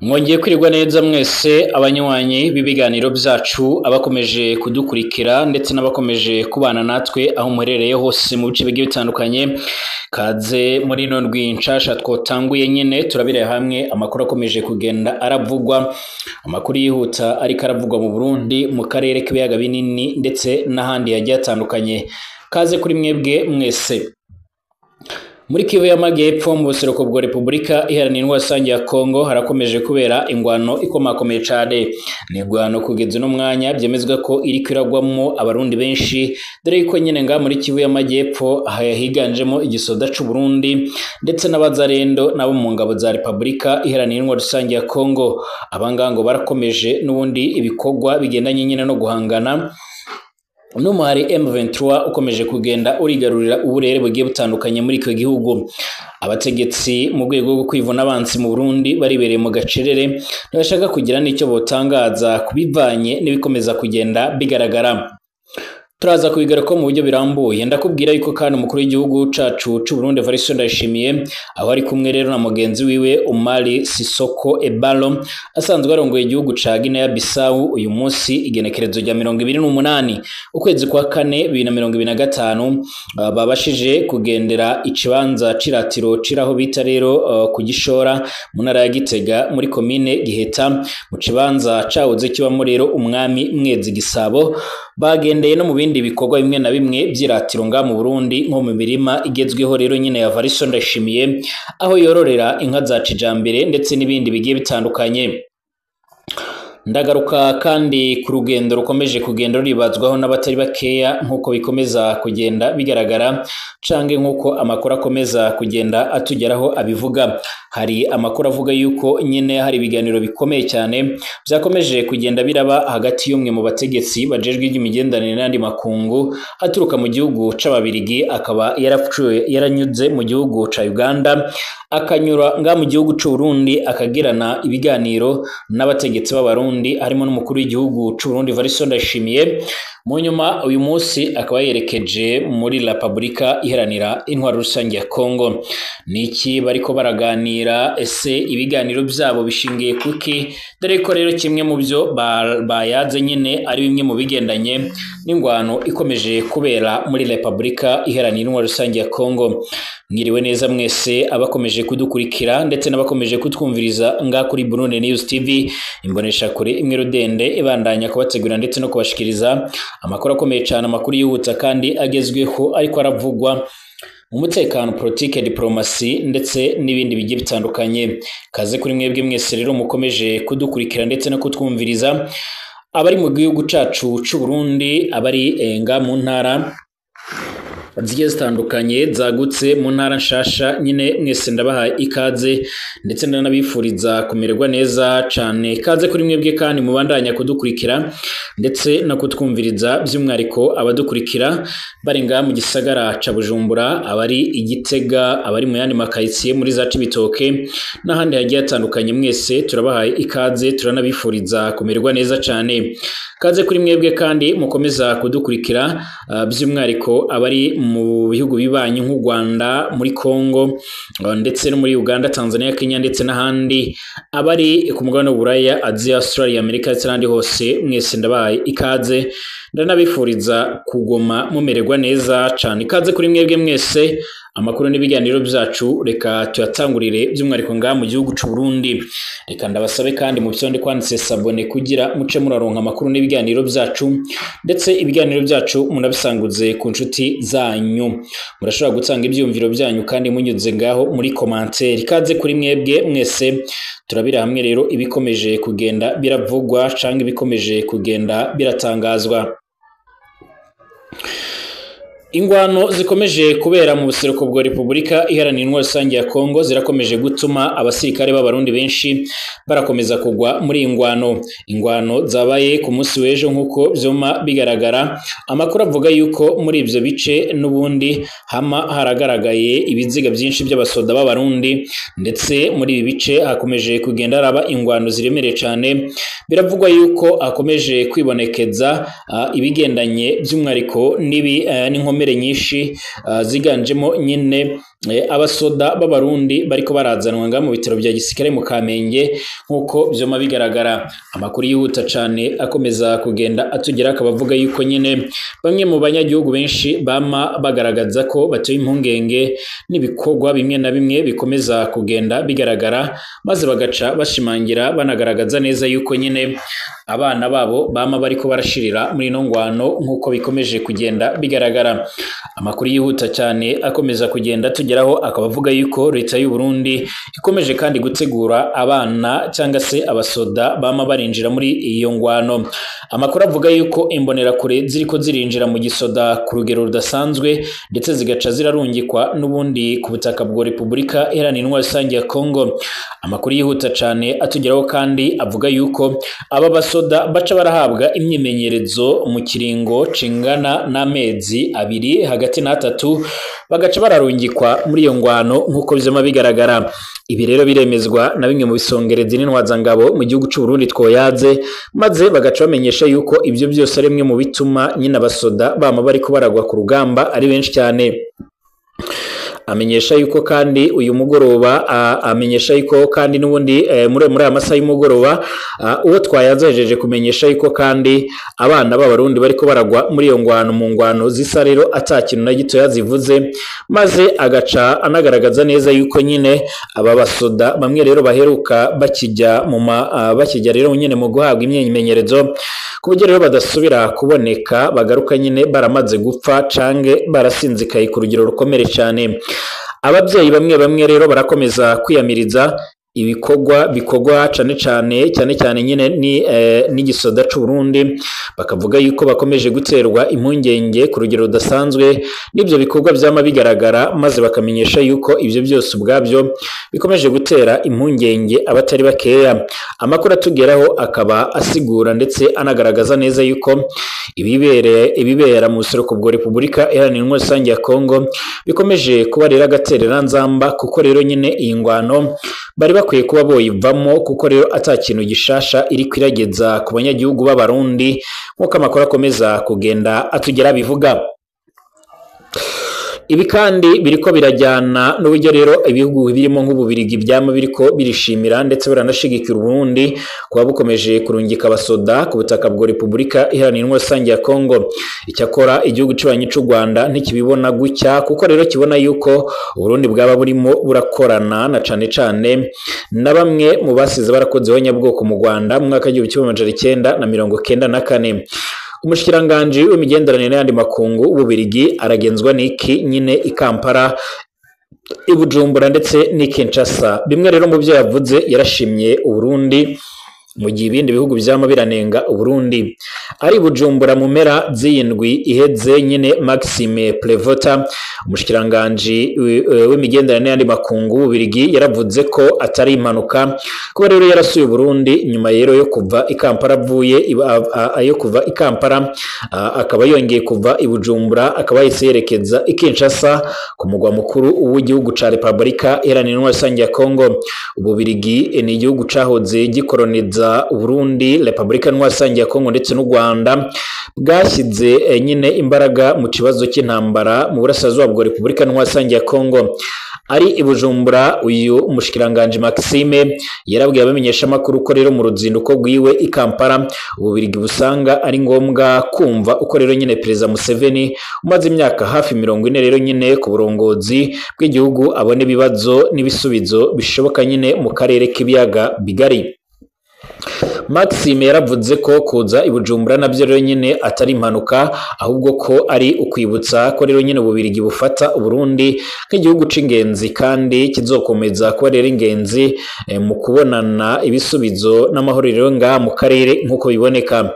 Mwongeye kwirirwa neza mwese abanywanyi b'ibiganiro byacu abakomeje kudukurikira ndetse n'abakomeje kubana natwe aho muherereye hose mu bice bigiye bitandukanye. Kaze muri no ndwi nshasha twotanguye nyene turabire hamwe amakuru akomeje kugenda aravugwa, amakuru yihuta ariko aravugwa mu Burundi, mu karere k'ibiyaga binini ndetse n'ahandi yagiye atandukanye. Kaze kuri mwebwe mwese. Muri Kivu y'Amajyepfo mu buseruko bwa Repubulika Iharanira Intwaro Rusange ya Kongo harakomeje kubera ingwano ikomakomeye cane. Ni ingwano kugeza no mwanya byemezwa ko iri kwiragwamo abarundi benshi, dore ko nyene nga muri Kivu y'Amajyepfo higanjemo igisoda c'u Burundi ndetse n'abazarendo nabo mu ngabo za Repubulika Iharanira Intwaro Rusange ya Kongo. Abangango barakomeje n'ubundi ibikorwa bigendanye nyene no guhangana n'umuhari M23 ukomeje kugenda urigarurira uburere bugiye butandukanye muri icyo gihugu. Abategetsi mu rwego rwo kwivuna abansi mu Burundi baribereye mu gacerere, ntibashaka kugira n'icyo botangaza kubivanye n'ibikomeza kugenda bigaragara. Turaza kubigaruka mu buryo birambuye. Ndakubwira yuko kandi umukuru w'igihugu cacu c'u Burundi Evariste Ndayishimiye aho ari kumwe rero na mugenzi wiwe Omar Sissoko Embalo asanzwe arongoye igihugu ca Guinea Bissau uyu munsi igenekerezo rya 28 ukwezi kwa 4 2025 babashije kugendera ikibanza ciratiro ciraho bita rero ku Gishora mu ntara ya Gitega muri komine Giheta, mu kibanza cahoze kibamo rero umwami Mwezi Gisabo. Bagendeye no mu bindi bikorwa bimwe na bimwe by'iratiro nga mu Burundi nko mu mirima igezweho rero nyine ya Evariste Ndayishimiye aho yororera inka za kijambere ndetse n'ibindi bigiye bitandukanye. Ndagaruka kandi ku rugendo rukomeje kugenda ruribazwaho n'abatari bakeya nkuko bikomeza kugenda bigaragara cange nkuko amakuru akomeza kugenda atugeraho abivuga. Hari amakuru avuga yuko nyene hari ibiganiro bikomeye cyane byakomeje kugenda biraba hagati y'umwe mu bategetsi bajejwe y'imigendanire n'andi makungu aturuka mu gihugu c'Ababirigi, akaba yaranyuze mu gihugu ca Uganda akanyura nga mu gihugu c'u Burundi akagirana ibiganiro n'abategetsi b'Abarundi harimo n'umukuru w'igihugu c'u Burundi Evariste Ndayishimiye. Mu nyuma uyu munsi akaba yerekeje muri Repubulika Iharanira Intwaro Rusange ya Kongo. Niki bariko baraganira? Ese ibiganiro byabo bishingiye kuki? Dore ko rero kimwe mu byo bayaze nyene ari bimwe mu bigendanye n'ingwano ikomeje kubera muri Repubulika Iharanira Intwaro Rusange ya Kongo. Mwiriwe neza mwese abakomeje kudukurikira ndetse n'abakomeje kutwumviriza nga kuri Burundi News TV, imbonesha kure imwe rudende ibandanya kubategura ndetse no kubashikiriza amakuru akomeye cyane, amakuru yihuta kandi agezweho ariko aravugwa mu mutekano, politike, diplomasi ndetse n'ibindi bigiye bitandukanye. Kaze kuri mwebwe mwese rero mukomeje kudukurikira ndetse no kutwumviriza, abari mu gihugu cacu c'u Burundi, abari nga mu ntara zigiye zitandukanye zagutse mu ntara nshasha nyine mwese ndabaha ikaze ndetse ndanabifuriza kumererwa neza cane. Kaze kuri mwebwe kandi mubandanya kudukurikira ndetse no kutwumviriza, by'umwariko abadukurikira bari nga mu gisagara ca Bujumbura, abari Igitega, abari mu yandi makaritsiye muri za Cibitoke n'ahandi hagiye hatandukanye, mwese turabaha ikaze turanabifuriza kumererwa neza cane. Kaze kuri mwebwe kandi mukomeza kudukurikira, by'umwariko abari mu bihugu bibanyi nk'u Rwanda, muri Kongo ndetse no muri Uganda, Tanzania, Kenya ndetse n'ahandi, abari ku mugabane w'Uburaya, Asia, Australia, Amerika ndetse n'ahandi hose, mwese ndabaye ikaze ndanabifuriza kugoma mumererwa neza cane. Ikaze kuri mwebwe mwese. Amakuru n'ibiganiro byacu reka tuyatangurire by'umwariko nga mu gihugu c'u Burundi. Reka ndabasabe kandi mu byonde kwanditse sabone kugira muce muraronka amakuru n'ibiganiro byacu ndetse ibiganiro byacu munabisanguze ku nshuti zanyu. Murashobora gutanga ibyumviro byanyu kandi munyuze ngaho muri commentaire. Kaze kuri mwebwe mwese turabira hamwe rero ibikomeje kugenda biravugwa canke ibikomeje kugenda biratangazwa. Ingwano zikomeje kubera mu buseruko bwa Repubulika Iharanira Intwaro Rusange ya Kongo zirakomeje gutuma abasirikare b'Abarundi benshi barakomeza kugwa muri ingwano. Ingwano zabaye ku munsi w'ejo nkuko vyoma bigaragara. Amakuru avuga yuko muri ivyo bice n'ubundi hama haragaragaye ibiziga byinshi by'abasoda b'Abarundi, ndetse muri ibi bice hakomeje kugenda araba ingwano ziremereye cyane. Biravugwa yuko akomeje kwibonekeza ibigendanye by'umwariko nibi n'inkomere nyinshi ziganjemo nyine abasoda b'abarundi bariko barazanwa nga mu bitaro bya gisirikare mu Kamenge nkuko vyoma bigaragara. Amakuru yihuta cane akomeza kugenda atugera akabavuga yuko nyene bamwe mu banyagihugu benshi bama bagaragaza ko batoye impungenge n'ibikorwa bimwe na bimwe bikomeza kugenda bigaragara, maze bagaca bashimangira banagaragaza neza yuko nyene abana babo bama bariko barashirira muri no ngwano nkuko bikomeje kugenda bigaragara. Amakuru yihuta cyane akomeza kugenda tugeraho akabavuga yuko leta y'u Burundi ikomeje kandi gutegura abana cyangwa se abasoda bama barinjira muri iyo ngwano. Amakuru avuga yuko imbonerakure ziriko zirinjira mu gisoda ku rugero rudasanzwe ndetse zigaca zirarungikwa n'ubundi ku butaka bwa Repubulika Iharanira Intwaro Rusange ya Kongo. Amakuru yihuta cyane atugeraho kandi avuga yuko aba basoda baca barahabwa imyimenyerezo mu kiringo cingana n'amezi 2 hagati na 3 bagaca bararungikwa muri iyo ngwano nkuko bizema bigaragara. Ibi rero biremezwa na bimwe mu bisongerezi n'intwazangabo mu gihugu cy'u Burundi twoyaze, maze bagaca bamenyesha yuko ibyo byose ari bimwe mu bituma nyina basoda bama bariko baragwa ku rugamba ari benshi cyane. Amenyesha yuko kandi uyu mugoroba amenyesha yuko kandi nubundi muri aya masaha y'umugoroba uwo twayazejeje kumenyesha yuko kandi abana b'abarundi bariko baragwa muri iyo ngwano mu ngwano zisa rero atakintu na gito yazivuze, maze agaca anagaragaza neza yuko nyine aba basoda bamwe rero baheruka bakijya rero nyine mu guhabwa imyimenyerezo ku buryo rero badasubira kuboneka, bagaruka nyine baramaze gupfa cange barasinzikaye ku rugero rukomere cyane. Ababyeyi bamwe rero barakomeza kwiyamiriza bikorwa cyane nyine n'igisoda cy'u Burundi, bakavuga yuko bakomeje guterwa impungenge ku rugero rudasanzwe n'ibyo bikorwa byama bigaragara, maze bakamenyesha yuko ibyo byose ubwabyo bikomeje gutera impungenge abatari bakeya. Amakuru atugeraho akaba asigura ndetse anagaragaza neza yuko ibibera mu buseruko bwa Repubulika Iharanira Intwaro Rusange ya Kongo bikomeje kuba rero agaterera nzamba, kuko rero nyine iyi ngwano bari bakwiye kuba boyivamo, kuko rero atakintu gishasha iri kwirageza ku banyagihugu b'abarundi nkuko amakuru akomeza kugenda atugera bivuga. Ibi kandi biriko birajyana n'uburyo rero ibihugu birimo nk'Ububirigi byama biriko birishimira ndetse biranashigikira Burundi kuba bukomeje kurungika abasoda ku butaka bwa Repubulika Iharanira Intwaro Rusange ya Kongo. Icyakora igihugu cy'ubanyi cy'u Rwanda ntikibibona gutya, kuko rero kibona yuko Burundi bwaba burimo burakorana na cane na bamwe mu basize barakozeho nyabwoko mu Rwanda mu mwaka w'1994. Umushikiranganje w'imigenderanire n'andi makungu w'Ububirigi aragenzwa n'iki nyine i Kampala, i Bujumbura ndetse n'i Kinshasa. Bimwe rero mu byo yavuze yarashimye Uburundi mu gihe ibindi bihugu byama biranenga Uburundi. Ari Bujumbura mu mpera z'indwi iheze nyine Maxime Plevota, umushikiranganje w'imigenderanire n'andi makungu w'Ububirigi, yaravuze ko atari impanuka, kuko rero yarasuye Burundi nyuma rero yo kuva i Kampala akaba yongeye kuva i Bujumbura, akaba yahise yerekeza i Kinshasa ku mugwa mukuru w'igihugu ca Repubulika Iharanira Intwaro Rusange ya Kongo. Ububirigi ni igihugu cahoze gikoroniza Burundi, Repubulika Iharanira Intwaro Rusange ya Kongo ndetse n'u Rwanda bwashyize nyine imbaraga mu kibazo cy'intambara mu burasirazuba bwa Repubulika Iharanira Intwaro Rusange ya Kongo. Ari i Bujumbura uyu umushikiranganje Maxime yarabwiye abamenyesha makuru ko rero mu ruzinduko rwiwe i Kampala Ububirigi busanga ari ngombwa kumva uko rero nyine Perezida Museveni umaze imyaka hafi 40 rero nyine ku burongozi bw'igihugu abone ibibazo n'ibisubizo bishoboka nyine mu karere k'ibiyaga bigari. Maxime yaravuze ko kuza i Bujumbura nabyo rero nyine atari impanuka, ahubwo ko ari ukwibutsa ko rero nyine Ububirigi bufata Uburundi nk'igihugu c'ingenzi kandi kizokomeza kuba rero ingenzi mu kubonana ibisubizo n'amahoro rero ngaha mu karere nk'uko biboneka.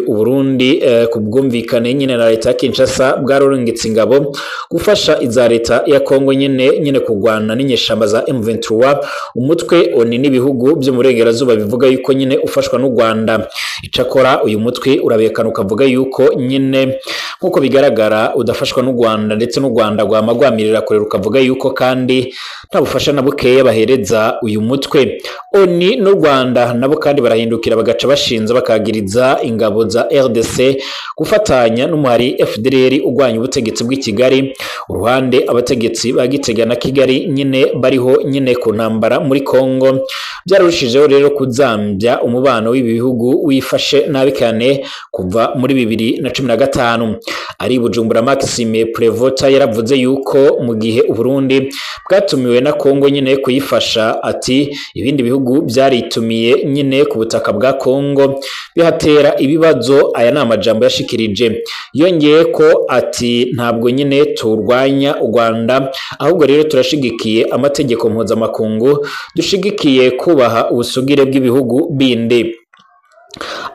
Uburundi ku bwumvikane nyine na leta ya Kinshasa bwarorongetse ingabo gufasha iza leta ya Kongo nyine kurwana n'inyeshamba za M23, umutwe oni n'ibihugu byo mu burengerazuba bivuga yuko nyine nyene ufashwa n'u Rwanda. Icakora uyu mutwe urabekana ukavuga yuko nyene nkuko bigaragara udafashwa n'u Rwanda, ndetse n'u Rwanda rwamagwamirira kure rukavuga yuko kandi nta bufasha na bukeya bahereza uyu mutwe. ONU n'u Rwanda nabo kandi barahindukira bagaca bashinza bakagiriza ingabo za RDC gufatanya n'umuhari FDLR ugwanya ubutegetsi bw'i Kigali, uruhande abategetsi ba Gitega na Kigali nyine bariho nyine ku ntambara muri Kongo. Byarushijeho rero kuzambya umubano w'ibihugu wifashe nabi cyane kuva muri 2015. Ari Bujumbura Maxime Prevota yaravuze yuko mu gihe Uburundi bwatumiwe na Kongo nyine kuyifasha, ati ibindi bihugu byaritumiye nyine ku butaka bwa Kongo bihatera ibibazo. Aya ni amajambo yashikirije, yongeye ko ati ntabwo nyine turwanya u Rwanda, ahubwo rero turashigikiye amategeko mpuzamakungu, dushigikiye kubaha ubusugire bw'ibihugu bindi.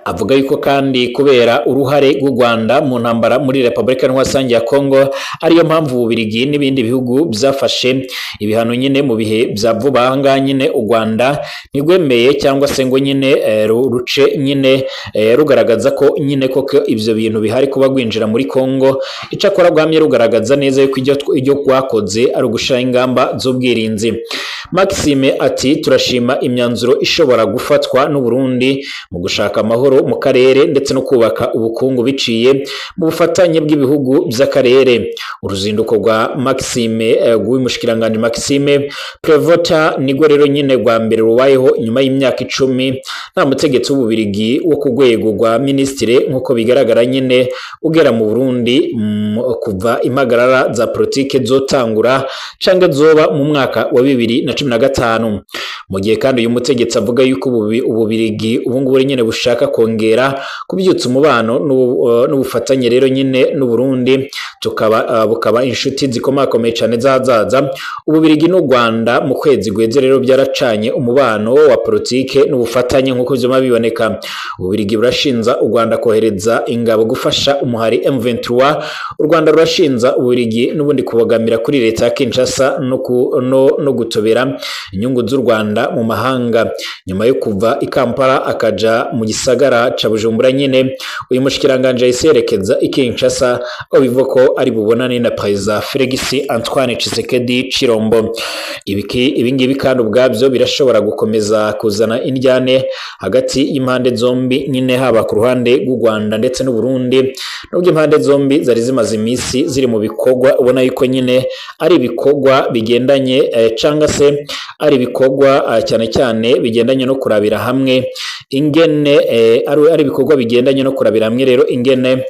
Avuga yuko kandi kubera uruhare rw'u Rwanda mu ntambara muri Republika Iharanira ya Kongo ariyo mpamvu Ububiligi n'ibindi bihugu byafashe ibihano nyine mu bihe bya vuba aha nyine u Rwanda ntigwemeye cyangwa se ngo nyine ruce nyine rugaragaza ko nyine koko ibyo bintu bihari kuba gwinjira muri Kongo. Icakora rwamye rugaragaza neza yuko iryo rwakoze ari ugushira ingamba z'ubwirinzi. Maxime ati turashima imyanzuro ishobora gufatwa n'u Burundi mu gushaka amahoro mu karere ndetse no kubaka ubukungu biciye mu bufatanye bw'ibihugu by'akarere. Uruzinduko rwa Maxime rw'umushikiranganje Maxime Prevota nigwo rero nyine rwa mbere rubayeho nyuma y'imyaka 10 nta mutegetsi w'Ububiligi wo ku rwego rwa ministre nkuko bigaragara nyine ugera mu Burundi kuva impagarara za politike zotangura cange zoba mu mwaka wa 2015. Mu gihe kandi uyu mutegetsi avuga yuko Ububiligi ubungubu nyine bushaka kongera kubyutsa umubano n'ubufatanye rero nyine n'u Burundi, bukaba inshuti zikomakomeye cyane zazaza. Ububiligi n'u Rwanda mu kwezi gweze rero byaracanye umubano wa politike n'ubufatanye nkuko byoma biboneka. Ububiligi burashinza u Rwanda kohereza ingabo gufasha umuhari M23. U Rwanda rurashinza Ububiligi n'ubundi kubogamira kuri leta ya Kinshasa no gutobera inyungu z'u Rwanda mu mahanga. Nyuma yo kuva i Kampala akaja mu gisagara ca Bujumbura nyine uyu mushikiranganje yiserekeza i Kinshasa, aho bivuga ko ari bubonane na President Felix Antoine Tshisekedi Chilombo. Ibingibi kandi ubwabyo birashobora gukomeza kuzana indyane hagati y'impande zombi nyine, haba ku ruhande rw'u Rwanda ndetse n'u Burundi. Nubwo impande zombi zari zimaze imisi ziri mu bikorwa, ubona yuko nyine ari ibikorwa bigendanye canga se ari ibikorwa cyane cyane bigendanye no kurabira hamwe ingene ari ibikorwa bigendanye no kurabira hamwe rero ingene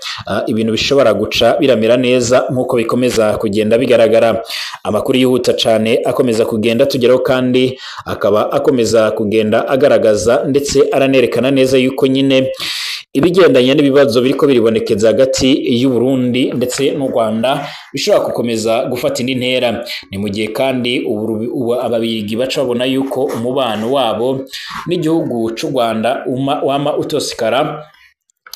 ibintu bishobora guca biramera neza nkuko bikomeza kugenda bigaragara. Amakuru yihuta cyane akomeza kugenda tugeraho kandi akaba akomeza kugenda agaragaza ndetse aranerekana neza yuko nyine ibigendanye n'ibibazo biriko biribonekeza hagati y'u Burundi ndetse n'u Rwanda bishobora gukomeza gufata indi ntera. Ni mu gihe kandi Ababiligi baca babona yuko umubano wabo n'igihugu cy'u Rwanda wama utosikara,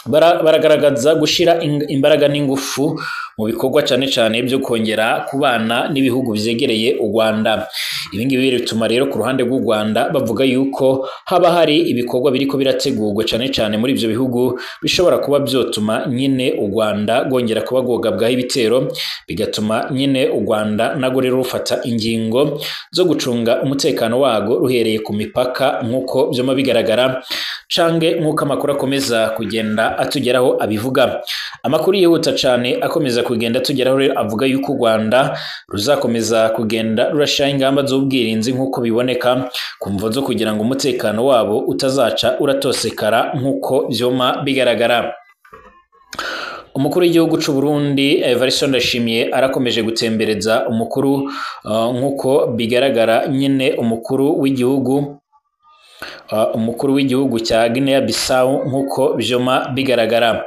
baragaragaza gushira imbaraga n'ingufu mu bikorwa cyane cyane byo kongera kubana n'ibihugu byegereye u Rwanda. Ibingibi bituma rero ku ruhande rw'u Rwanda bavuga yuko haba hari ibikorwa biriko birategurwa cyane cyane muri ibyo bihugu bishobora kuba byotuma nyine u Rwanda gongera kuba gogabwaho ibitero, bigatuma nyine u Rwanda nago rero rufata ingingo zo gucunga umutekano wago ruhereye ku mipaka nkuko byoma bigaragara cange nkuko amakuru akomeza kugenda atugeraho abivuga. Amakuru yihuta cyane akomeza kugenda tugeraho rero avuga yuko u Rwanda ruzakomeza kugenda rurashira ingamba z'ubwirinzi nkuko biboneka ku mvo zo kugira ngo umutekano wabo utazaca uratosekara nkuko byoma bigaragara. Umukuru w'igihugu cy'u Burundi Evariste Ndayishimiye arakomeje gutembereza umukuru nkuko bigaragara nyine umukuru w'igihugu cya Guinea Bissau nkuko byoma bigaragara.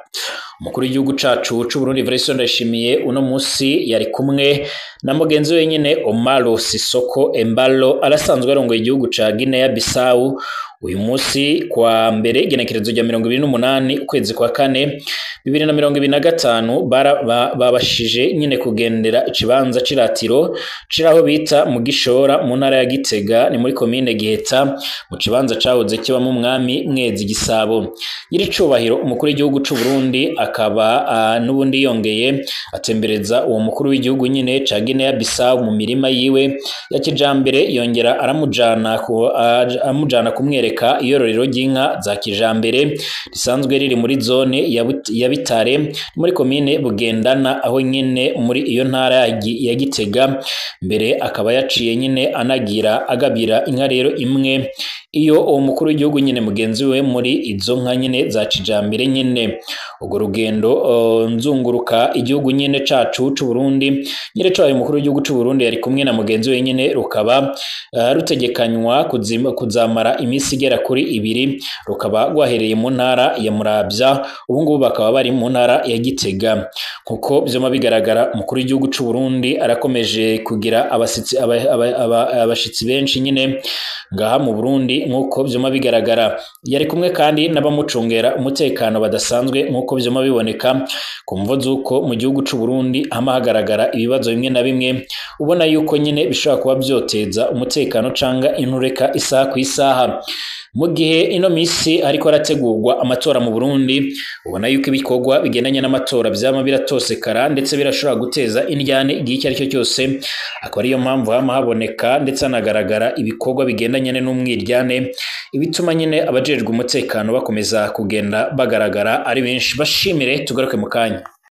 Umukuru w'igihugu cacu cy'u Burundi Evariste Ndayishimiye uno munsi yari kumwe na mugenzi we nyine Omaro Sisoko Embalo arasanzwe arongoye igihugu ca Guinea Bissau. uyu munsi kwa mbere igenekerezo rya 28 ukwezi kwa kane 2025 babashije nyine kugendera ikibanza ciratiro ciraho bita mu Gishora mu ntara ya Gitega ni muri komine Giheta mu kibanza cahoze kibamo umwami Mwezi Gisabo. Nyiri cubahiro umukuru w'igihugu c'u Burundi akaba n'ubundi yongeye atembereza uwo mukuru w'igihugu nyine ca Guinea Bissau mu mirima yiwe ya kijambere, yongera aramujana kumwereka iyororero ry'inka za kijambere risanzwe riri muri zone ya Bitare muri komine Bugendana aho nyine muri iyo ntara ya Gitega. Mbere akaba yaciye nyine agabira inka rero imwe iyo uwo mukuru w'igihugu nyine mugenzi we muri izo nka nyine za kijambere nyine. Ubwo rugendo nzunguruka igihugu nyine cacu c'u Burundi nyire cyo umukuru w'igihugu c'u Burundi yari kumwe na mugenzi we nyine rukaba rutegekanywa kuzamara imisi igera kuri 2, rukaba rwahereye mu ntara ya Muravya, ubu ngubu bakaba bari mu ntara ya Gitega. Kuko byoma bigaragara umukuru w'igihugu c'u Burundi arakomeje kugira abashitsi benshi nyine ngaha mu Burundi, nkuko byoma bigaragara yari kumwe kandi n'abamucungera umutekano badasanzwe, nkuko byoma biboneka ku mvo z'uko mu gihugu c'u Burundi hama hagaragara ibibazo bimwe na bimwe ubona yuko nyine bishobora kuba byoteza umutekano canga intureka isaha ku isaha. Mu gihe ino misi ariko arategurwa amatora mu Burundi, ubona yuko ibikorwa bigendanye n'amatora byama biratosekara ndetse birashobora guteza indyane igihe icyo aricyo cyose. Akaba ariyo mpamvu hama haboneka ndetse anagaragara ibikorwa bigendanye n'umwiryane, ibituma nyine abajejwe umutekano bakomeza kugenda bagaragara ari benshi. Bashimire, tugaruke mu kanya.